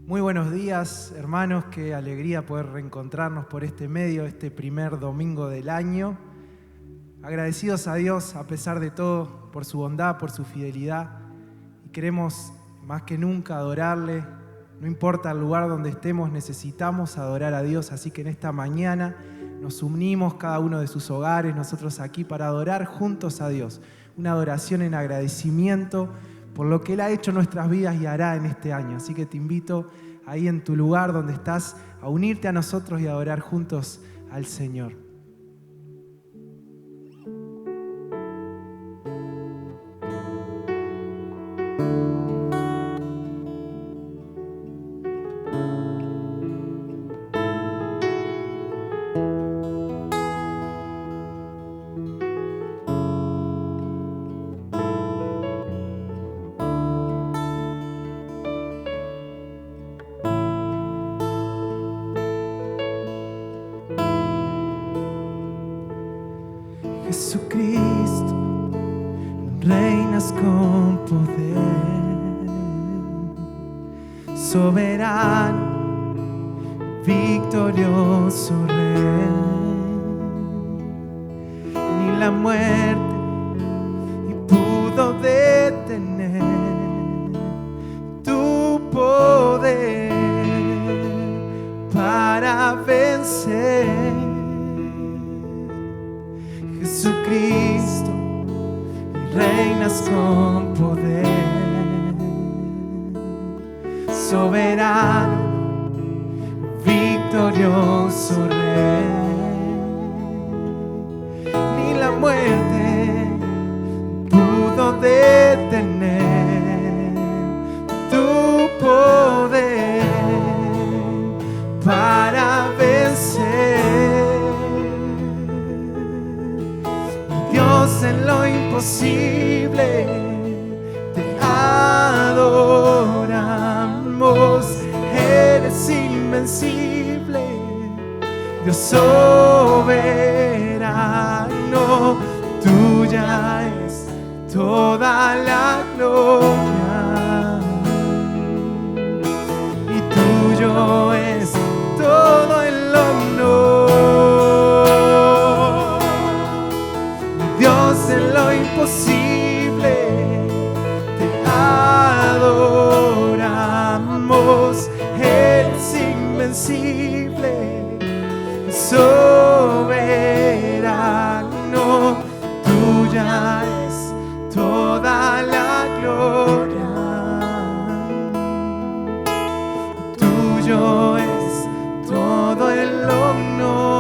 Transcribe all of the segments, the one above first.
Muy buenos días, hermanos. Qué alegría poder reencontrarnos por este medio, este primer domingo del año. Agradecidos a Dios, a pesar de todo, por su bondad, por su fidelidad. Y queremos más que nunca adorarle. No importa el lugar donde estemos, necesitamos adorar a Dios. Así que en esta mañana nos unimos cada uno de sus hogares, nosotros aquí, para adorar juntos a Dios. Una adoración en agradecimiento por lo que Él ha hecho en nuestras vidas y hará en este año. Así que te invito ahí en tu lugar donde estás a unirte a nosotros y a adorar juntos al Señor. Jesucristo, reinas con poder, soberano, victorioso Rey. Ni la muerte pudo detener tu poder para vencer. Jesucristo, reinas con poder, soberano, victorioso Rey. Ni la muerte pudo detener tu poder para vencer. En lo imposible te adoramos, eres invencible, Dios soberano, tuya es toda la gloria y tuyo es todo el honor. En lo imposible te adoramos, eres invencible, soberano, tuya es toda la gloria, tuyo es todo el honor.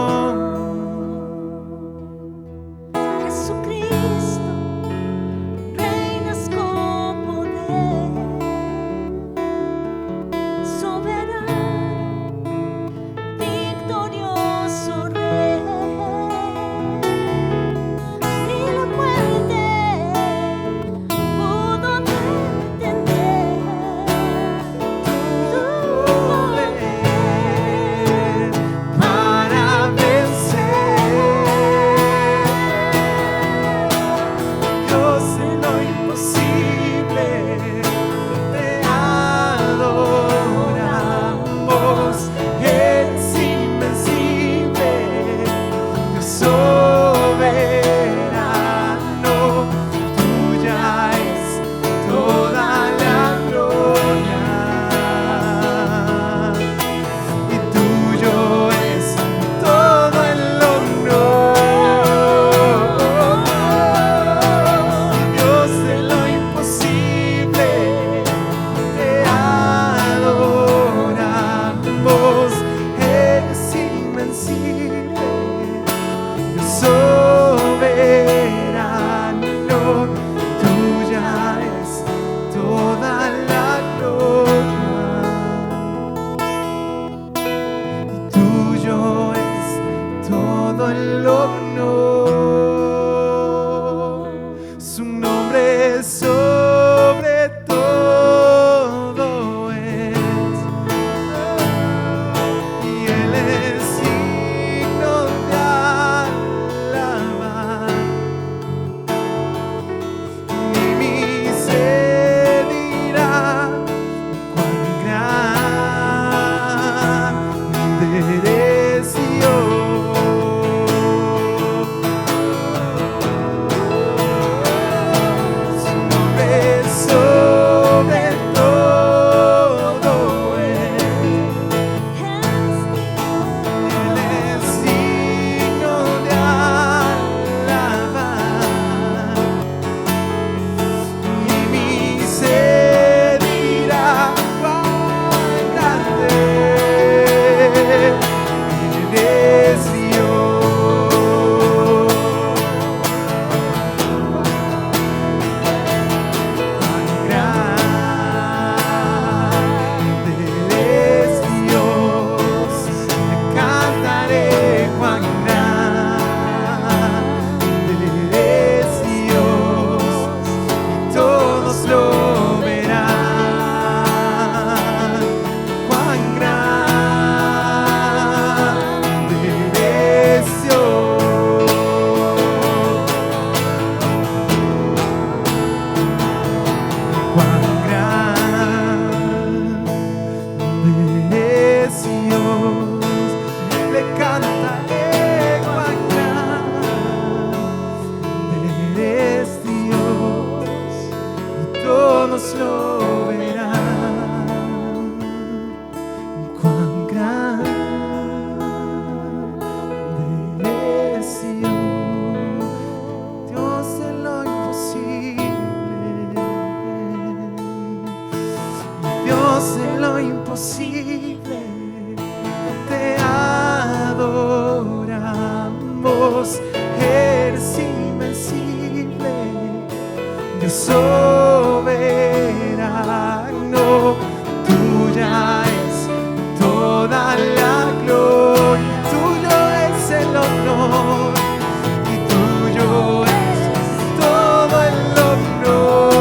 Dios en lo imposible, te adoramos. Eres invencible, Dios soberano. Tuya es toda la gloria, tuyo es el honor y tuyo es todo el honor.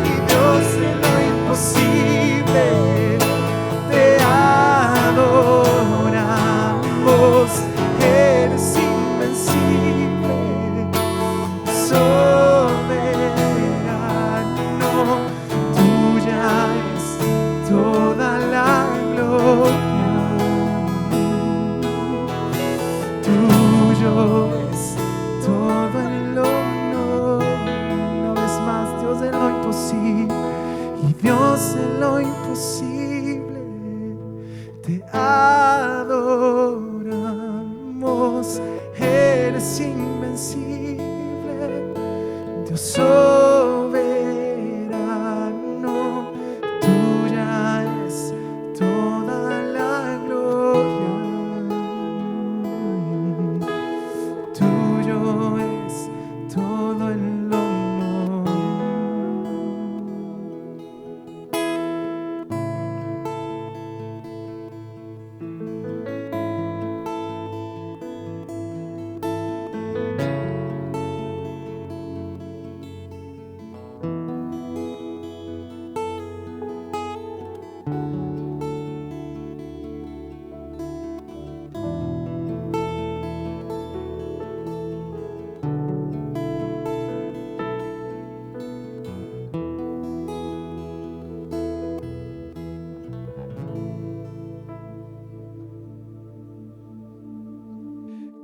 Y Dios en lo imposible, te adoramos. Eres invencible, soberano. Tuya es toda la gloria, tuyo es todo el honor. Una vez más, Dios en lo imposible, y Dios en lo imposible, te adoramos. Eres invencible, Dios soberano. Tuya es toda la gloria, tuyo es todo el honor.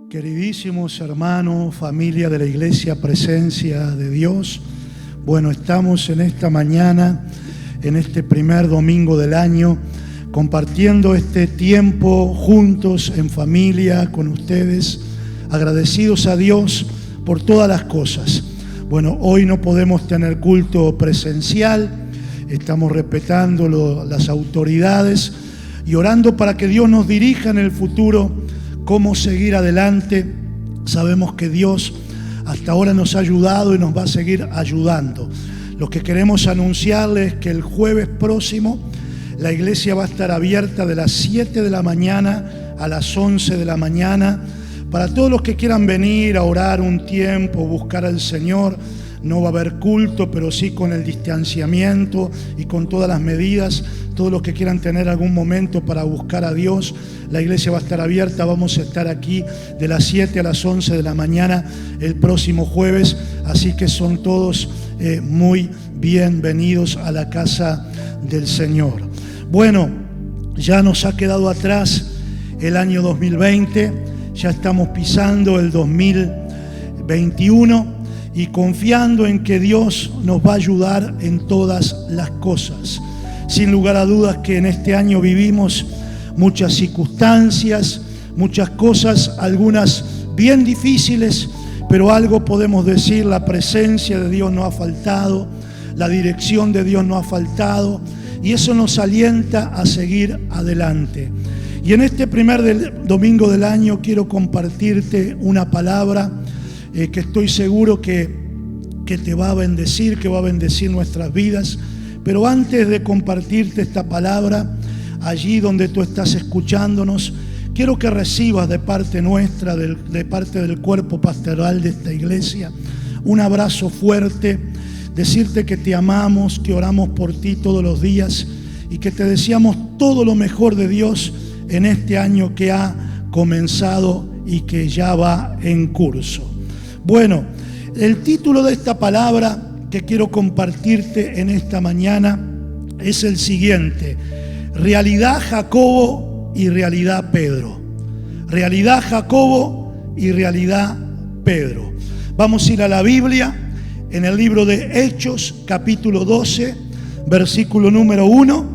Queridísimos hermanos, familia de la Iglesia Presencia de Dios, bueno, estamos en esta mañana, en este primer domingo del año, compartiendo este tiempo juntos en familia con ustedes, agradecidos a Dios por todas las cosas. Bueno, hoy no podemos tener culto presencial, estamos respetando las autoridades y orando para que Dios nos dirija en el futuro cómo seguir adelante. Sabemos que Dios hasta ahora nos ha ayudado y nos va a seguir ayudando. Lo que queremos anunciarles es que el jueves próximo la iglesia va a estar abierta de las 7 de la mañana a las 11 de la mañana para todos los que quieran venir a orar un tiempo, buscar al Señor. No va a haber culto, pero sí con el distanciamiento y con todas las medidas. Todos los que quieran tener algún momento para buscar a Dios, la iglesia va a estar abierta. Vamos a estar aquí de las 7 a las 11 de la mañana el próximo jueves. Así que son todos muy bienvenidos a la casa del Señor. Bueno, ya nos ha quedado atrás el año 2020. Ya estamos pisando el 2021. Y confiando en que Dios nos va a ayudar en todas las cosas. Sin lugar a dudas que en este año vivimos muchas circunstancias, muchas cosas, algunas bien difíciles, pero algo podemos decir: la presencia de Dios no ha faltado, la dirección de Dios no ha faltado, y eso nos alienta a seguir adelante. Y en este primer domingo del año quiero compartirte una palabra que estoy seguro que te va a bendecir, que va a bendecir nuestras vidas. Pero antes de compartirte esta palabra, allí donde tú estás escuchándonos, quiero que recibas de parte nuestra, de parte del cuerpo pastoral de esta iglesia, un abrazo fuerte, decirte que te amamos, que oramos por ti todos los días y que te deseamos todo lo mejor de Dios en este año que ha comenzado y que ya va en curso. Bueno, el título de esta palabra que quiero compartirte en esta mañana es el siguiente: realidad Jacobo y realidad Pedro. Realidad Jacobo y realidad Pedro. Vamos a ir a la Biblia, en el libro de Hechos, capítulo 12, versículo número 1,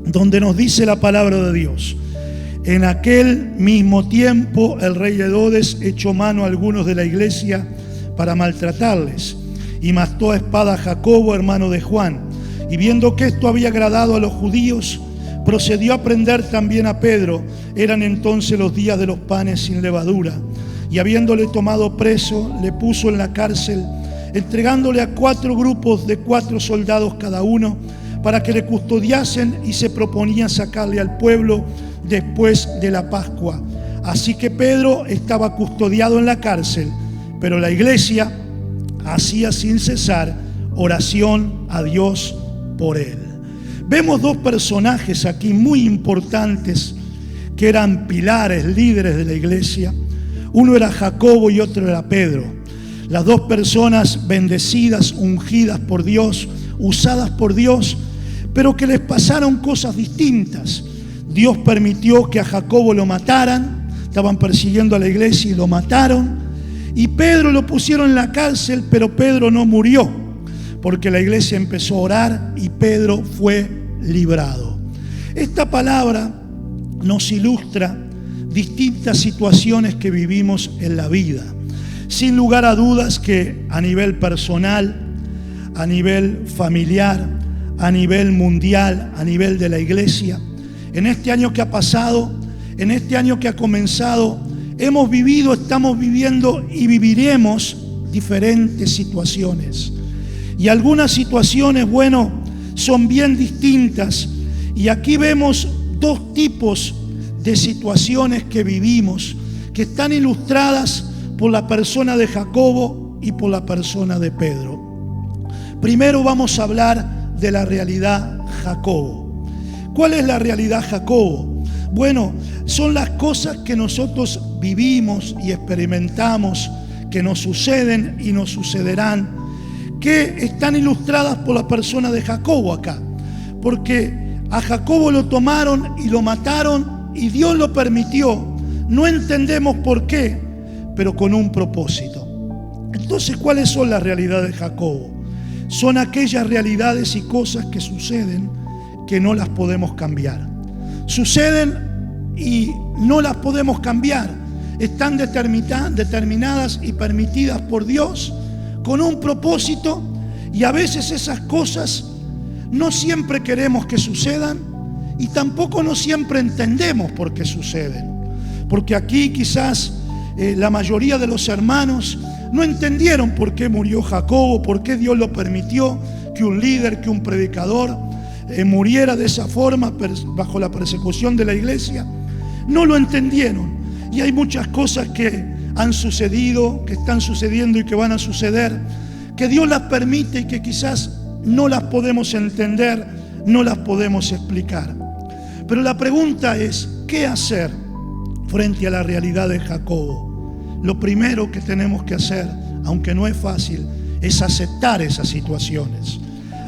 donde nos dice la palabra de Dios: en aquel mismo tiempo el rey Herodes echó mano a algunos de la iglesia para maltratarles, y mató a espada a Jacobo, hermano de Juan. Y viendo que esto había agradado a los judíos, procedió a prender también a Pedro. Eran entonces los días de los panes sin levadura. Y habiéndole tomado preso, le puso en la cárcel, entregándole a 4 grupos de 4 soldados cada uno, para que le custodiasen, y se proponía sacarle al pueblo después de la Pascua. Así que Pedro estaba custodiado en la cárcel, pero la iglesia hacía sin cesar oración a Dios por él. Vemos 2 personajes aquí muy importantes que eran pilares, líderes de la iglesia. Uno era Jacobo y otro era Pedro. Las 2 personas bendecidas, ungidas por Dios, usadas por Dios, pero que les pasaron cosas distintas. Dios permitió que a Jacobo lo mataran, estaban persiguiendo a la iglesia y lo mataron. Y Pedro lo pusieron en la cárcel, pero Pedro no murió, porque la iglesia empezó a orar y Pedro fue librado. Esta palabra nos ilustra distintas situaciones que vivimos en la vida. Sin lugar a dudas que a nivel personal, a nivel familiar, a nivel mundial, a nivel de la iglesia, en este año que ha pasado, en este año que ha comenzado, hemos vivido, estamos viviendo y viviremos diferentes situaciones. Y algunas situaciones, bueno, son bien distintas. Y aquí vemos 2 tipos de situaciones que vivimos, que están ilustradas por la persona de Jacobo y por la persona de Pedro. Primero vamos a hablar de la realidad Jacobo. ¿Cuál es la realidad Jacobo? Bueno, son las cosas que nosotros vivimos y experimentamos, que nos suceden y nos sucederán, que están ilustradas por la persona de Jacobo acá. Porque a Jacobo lo tomaron y lo mataron y Dios lo permitió. No entendemos por qué, pero con un propósito. Entonces, ¿cuáles son las realidades de Jacobo? Son aquellas realidades y cosas que suceden que no las podemos cambiar. Suceden y no las podemos cambiar. Están determinadas y permitidas por Dios con un propósito, y a veces esas cosas no siempre queremos que sucedan y tampoco no siempre entendemos por qué suceden. Porque aquí quizás la mayoría de los hermanos no entendieron por qué murió Jacobo, por qué Dios lo permitió que un líder, que un predicador muriera de esa forma bajo la persecución de la iglesia. No lo entendieron. Y hay muchas cosas que han sucedido, que están sucediendo y que van a suceder, que Dios las permite y que quizás no las podemos entender, no las podemos explicar. Pero la pregunta es, ¿qué hacer frente a la realidad de Jacobo? Lo primero que tenemos que hacer, aunque no es fácil, es aceptar esas situaciones.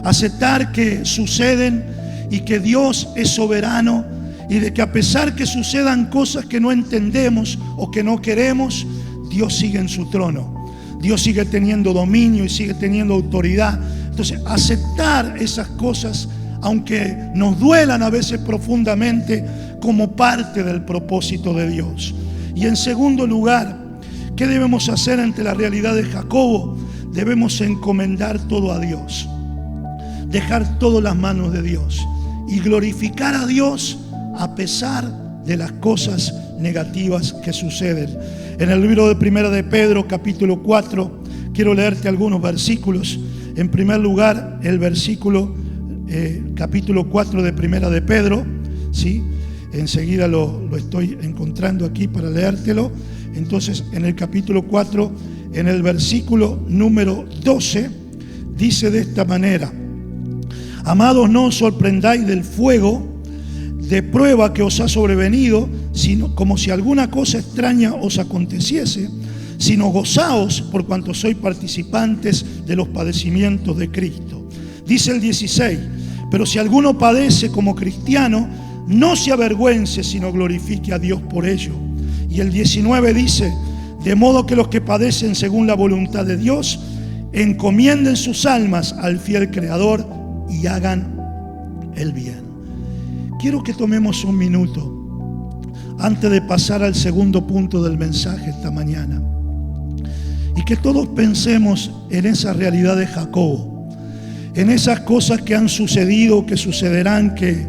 Aceptar que suceden y que Dios es soberano, y de que a pesar que sucedan cosas que no entendemos o que no queremos, Dios sigue en su trono. Dios sigue teniendo dominio y sigue teniendo autoridad. Entonces, aceptar esas cosas, aunque nos duelan a veces profundamente, como parte del propósito de Dios. Y en segundo lugar, ¿qué debemos hacer ante la realidad de Jacobo? Debemos encomendar todo a Dios, dejar todo en las manos de Dios y glorificar a Dios a pesar de las cosas negativas que suceden. En el libro de Primera de Pedro, capítulo 4, quiero leerte algunos versículos. En primer lugar, el versículo capítulo 4 de Primera de Pedro, ¿sí? Enseguida lo estoy encontrando aquí para leértelo. Entonces, en el capítulo 4, en el versículo número 12, dice de esta manera: amados, no os sorprendáis del fuego de prueba que os ha sobrevenido, sino como si alguna cosa extraña os aconteciese, sino gozaos por cuanto sois participantes de los padecimientos de Cristo. Dice el 16: pero si alguno padece como cristiano, no se avergüence, sino glorifique a Dios por ello. Y el 19 dice: de modo que los que padecen según la voluntad de Dios, encomienden sus almas al fiel Creador y hagan el bien. Quiero que tomemos un minuto antes de pasar al segundo punto del mensaje esta mañana, y que todos pensemos en esa realidad de Jacobo, en esas cosas que han sucedido, que sucederán, que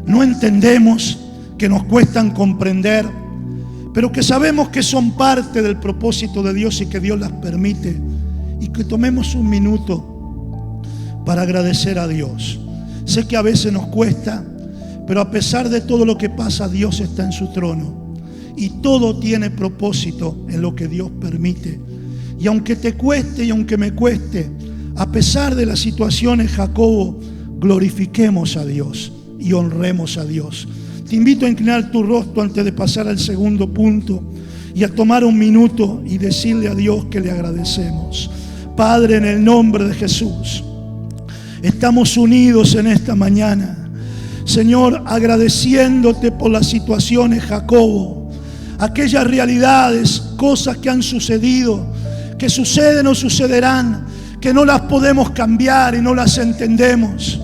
no entendemos, que nos cuestan comprender, pero que sabemos que son parte del propósito de Dios y que Dios las permite, y que tomemos un minuto para agradecer a Dios. Sé que a veces nos cuesta, pero a pesar de todo lo que pasa, Dios está en su trono y todo tiene propósito en lo que Dios permite. Y aunque te cueste y aunque me cueste, a pesar de las situaciones, Jacobo, glorifiquemos a Dios y honremos a Dios. Te invito a inclinar tu rostro antes de pasar al segundo punto y a tomar un minuto y decirle a Dios que le agradecemos. Padre, en el nombre de Jesús, estamos unidos en esta mañana, Señor, agradeciéndote por las situaciones, Jacobo, aquellas realidades, cosas que han sucedido, que suceden o sucederán, que no las podemos cambiar y no las entendemos,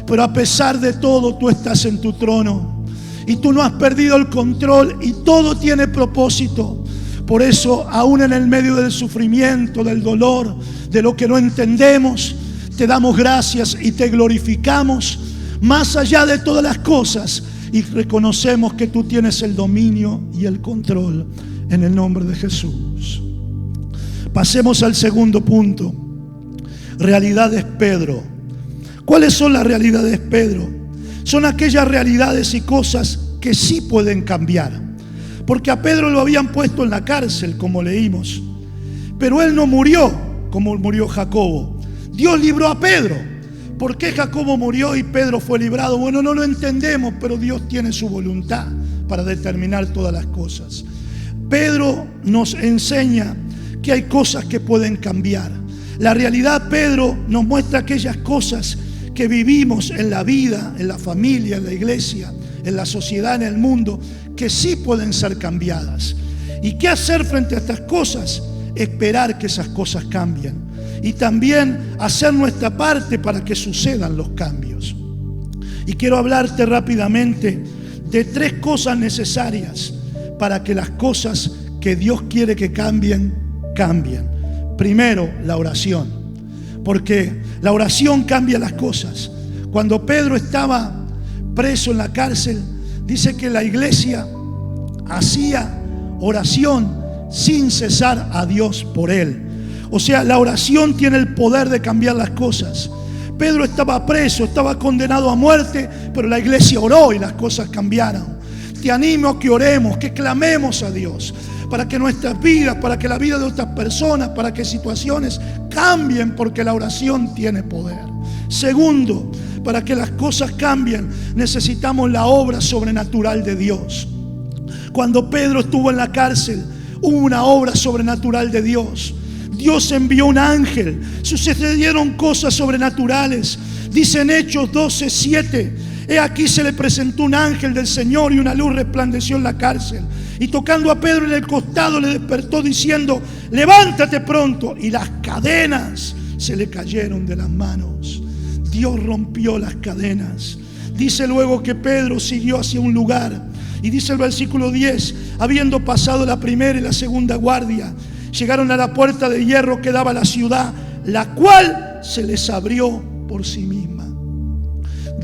pero a pesar de todo tú estás en tu trono y tú no has perdido el control y todo tiene propósito. Por eso, aún en el medio del sufrimiento, del dolor, de lo que no entendemos, te damos gracias y te glorificamos más allá de todas las cosas, y reconocemos que tú tienes el dominio y el control en el nombre de Jesús. Pasemos al segundo punto. Realidades Pedro. ¿Cuáles son las realidades Pedro? Son aquellas realidades y cosas que sí pueden cambiar. Porque a Pedro lo habían puesto en la cárcel, como leímos, pero él no murió como murió Jacobo. Dios libró a Pedro. ¿Por qué Jacobo murió y Pedro fue librado? Bueno, no lo entendemos, pero Dios tiene su voluntad para determinar todas las cosas. Pedro nos enseña que hay cosas que pueden cambiar. La realidad, Pedro nos muestra aquellas cosas que vivimos en la vida, en la familia, en la iglesia, en la sociedad, en el mundo, que sí pueden ser cambiadas. ¿Y qué hacer frente a estas cosas? Esperar que esas cosas cambien y también hacer nuestra parte para que sucedan los cambios. Y quiero hablarte rápidamente de 3 cosas necesarias para que las cosas que Dios quiere que cambien, cambien. Primero, la oración, porque la oración cambia las cosas. Cuando Pedro estaba preso en la cárcel, dice que la iglesia hacía oración sin cesar a Dios por él. O sea, la oración tiene el poder de cambiar las cosas. Pedro estaba preso, estaba condenado a muerte, pero la iglesia oró y las cosas cambiaron. Te animo a que oremos, que clamemos a Dios para que nuestras vidas, para que la vida de otras personas, para que situaciones cambien, porque la oración tiene poder. Segundo, para que las cosas cambien, necesitamos la obra sobrenatural de Dios. Cuando Pedro estuvo en la cárcel, hubo una obra sobrenatural de Dios. Dios envió un ángel, sucedieron cosas sobrenaturales. Dice en Hechos 12:7, he aquí se le presentó un ángel del Señor y una luz resplandeció en la cárcel. Y tocando a Pedro en el costado le despertó diciendo, levántate pronto. Y las cadenas se le cayeron de las manos. Dios rompió las cadenas. Dice luego que Pedro siguió hacia un lugar. Y dice el versículo 10, habiendo pasado la primera y la segunda guardia, llegaron a la puerta de hierro que daba a la ciudad, la cual se les abrió por sí misma.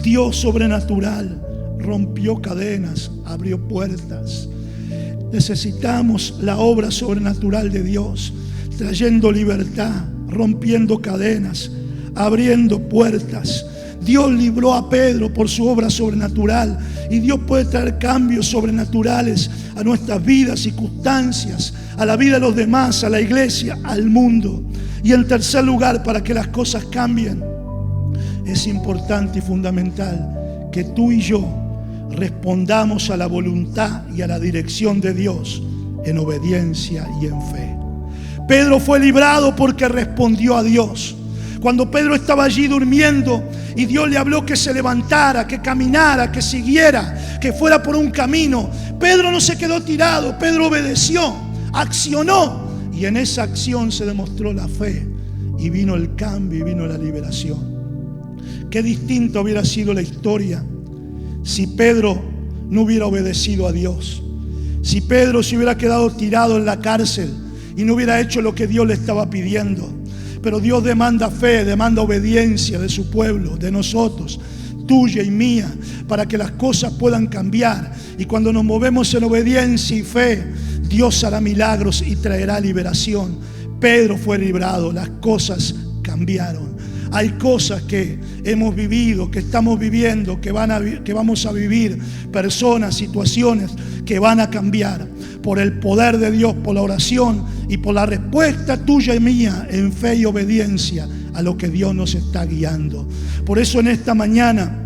Dios sobrenatural rompió cadenas, abrió puertas. Necesitamos la obra sobrenatural de Dios, trayendo libertad, rompiendo cadenas, abriendo puertas. Dios libró a Pedro por su obra sobrenatural, y Dios puede traer cambios sobrenaturales a nuestras vidas, circunstancias, a la vida de los demás, a la iglesia, al mundo. Y en tercer lugar, para que las cosas cambien, es importante y fundamental que tú y yo respondamos a la voluntad y a la dirección de Dios en obediencia y en fe. Pedro fue librado porque respondió a Dios. Cuando Pedro estaba allí durmiendo y Dios le habló que se levantara, que caminara, que siguiera, que fuera por un camino, Pedro no se quedó tirado. Pedro obedeció, accionó, y en esa acción se demostró la fe y vino el cambio y vino la liberación. Qué distinta hubiera sido la historia si Pedro no hubiera obedecido a Dios. Si Pedro se hubiera quedado tirado en la cárcel y no hubiera hecho lo que Dios le estaba pidiendo. Pero Dios demanda fe, demanda obediencia de su pueblo, de nosotros, tuya y mía, para que las cosas puedan cambiar. Y cuando nos movemos en obediencia y fe, Dios hará milagros y traerá liberación. Pedro fue librado, las cosas cambiaron. Hay cosas que hemos vivido, que estamos viviendo, que vamos a vivir, personas, situaciones que van a cambiar por el poder de Dios, por la oración y por la respuesta tuya y mía en fe y obediencia a lo que Dios nos está guiando. Por eso en esta mañana,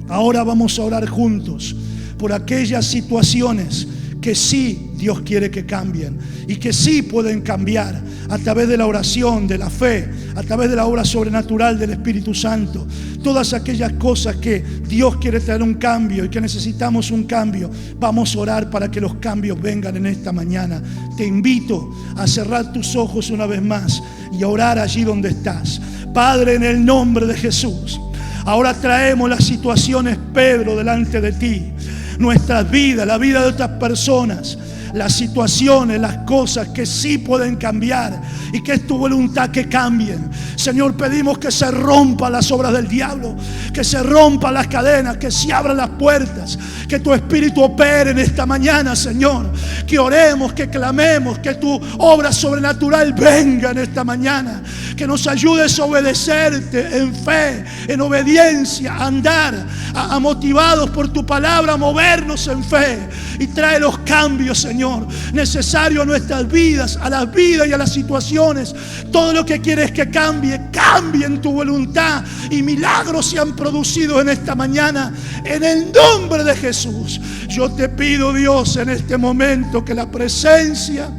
ahora vamos a orar juntos por aquellas situaciones que sí Dios quiere que cambien y que sí pueden cambiar a través de la oración, de la fe, a través de la obra sobrenatural del Espíritu Santo. Todas aquellas cosas que Dios quiere traer un cambio y que necesitamos un cambio, vamos a orar para que los cambios vengan en esta mañana. Te invito a cerrar tus ojos una vez más y a orar allí donde estás. Padre, en el nombre de Jesús, ahora traemos las situaciones, Pedro, delante de ti. Nuestras vidas, la vida de otras personas, las situaciones, las cosas que sí pueden cambiar y que es tu voluntad que cambien. Señor, pedimos que se rompan las obras del diablo, que se rompan las cadenas, que se abran las puertas, que tu Espíritu opere en esta mañana, Señor. Que oremos, que clamemos, que tu obra sobrenatural venga en esta mañana. Que nos ayudes a obedecerte en fe, en obediencia, a andar, a motivados por tu palabra, a movernos en fe. Y trae los cambios, Señor, necesarios a nuestras vidas, a las vidas y a las situaciones. Todo lo que quieres que cambie, cambie en tu voluntad. Y milagros se han producido en esta mañana. En el nombre de Jesús, yo te pido, Dios, en este momento que la presencia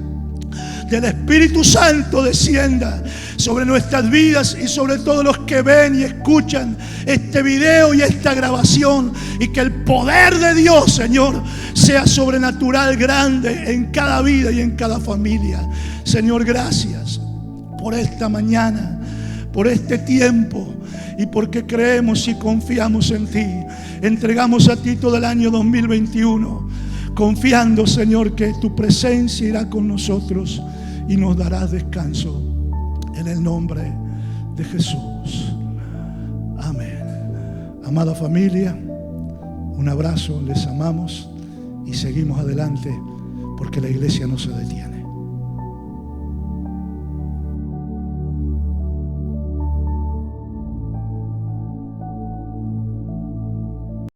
del Espíritu Santo descienda sobre nuestras vidas y sobre todos los que ven y escuchan este video y esta grabación, y que el poder de Dios, Señor, sea sobrenatural, grande en cada vida y en cada familia. Señor, gracias por esta mañana, por este tiempo, y porque creemos y confiamos en ti. Entregamos a ti todo el año 2021, confiando, Señor, que tu presencia irá con nosotros y nos darás descanso. En el nombre de Jesús. Amén. Amada familia, un abrazo, les amamos y seguimos adelante porque la iglesia no se detiene.